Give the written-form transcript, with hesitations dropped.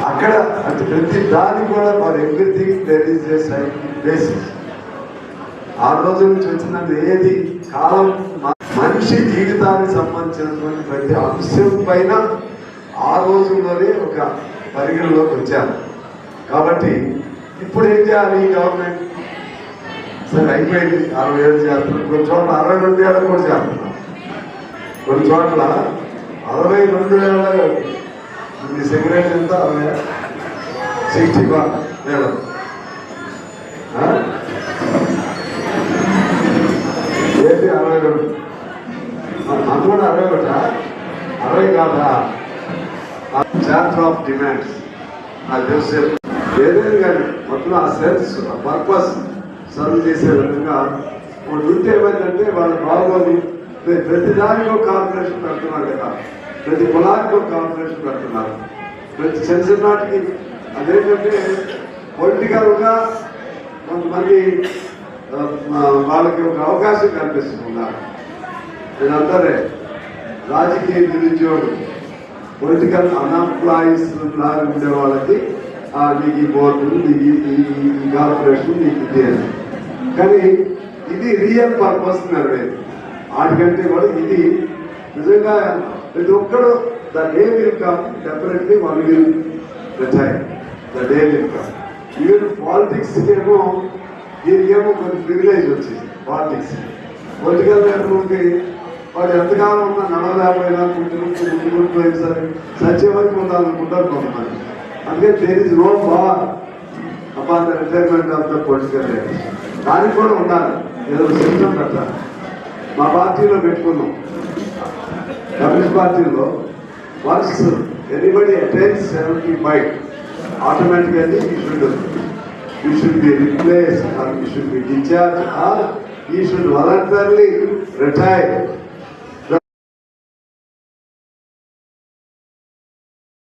అక్కడ అంటే ప్రతి దానికి కూడా for everything there is a scientific basis. ఆ రోజు నుంచి వచ్చినది ఏది కాలం మనిషి జీవితానికి సంబంధించినటువంటి ప్రతి అంశం పైన ఆ రోజుల్లోనే ఒక పరిగణలోకి వచ్చారు. కాబట్టి ఇప్పుడు ఏం చేయాలి ఈ గవర్నమెంట్? సరే అయిపోయింది, 60 ఏళ్ళు చేస్తున్నారు, కొన్ని చోట్ల 62 ఏళ్ళు కూడా చేస్తున్నారు, కొన్ని చోట్ల 62 ఏళ్ళ సిగరెట్ ఎంత 60 ఏళ్ళు ఏంటి 62 అంత కూడా 60 కాదా? చాప్టర్ ఆఫ్ డిమాండ్స్ అది తెలిసే ఏదైనా కానీ మొత్తం ఆ సెన్స్ ఆ పర్పస్ సర్వ్ చేసే విధంగా వాళ్ళు ఉంటే ఏమైందంటే వాళ్ళు బాగోదు. ప్రతి దానికి ఒక కార్పొరేషన్ పెడుతున్నారు కదా, ప్రతి కులానికి ఒక కార్పొరేషన్ పెడుతున్నారు, ప్రతి చిన్ననాటికి. అదేంటంటే పొలిటికల్గా కొంతమంది వాళ్ళకి ఒక అవకాశం కల్పిస్తున్నారు. నేనందరే రాజకీయ నిరుద్యోగులు, పొలిటికల్ అన్ఎంప్లాయీస్ లాగా ఉండే వాళ్ళకి నీకు ఈ బోర్డు, నీకు ఈ కార్పొరేషన్, నీకు ఇది అని. కానీ ఇది రియల్ పర్పస్ నెరవేరు. వాటికంటే కూడా ఇది నిజంగా ప్రతి ఒక్కరు the day will come, definitely one will retire, the day will come. Even politics ఏమో దీనికేమో కొంచెం ప్రివిలేజ్ వచ్చింది. పాలిటిక్స్ పొలిటికల్ లీడర్లకి వాడు ఎంతకాలం ఉన్నా నడవలేకపోయినా ముందుకుంటుపోయిన సరే సత్య వరకు ఉండాలనుకుంటారు కొంతమంది. అందుకే there is no bar upon the retirement of the political leader. దానికి కూడా ఉండాలి, ఏదో సిస్టమ్ పెట్టాలి. మా పార్టీలో పెట్టుకున్నాం, కమ్యూనిస్ట్ పార్టీలో once anybody attains 75 automatically you should be replaced or you should be discharged or you should voluntarily retire.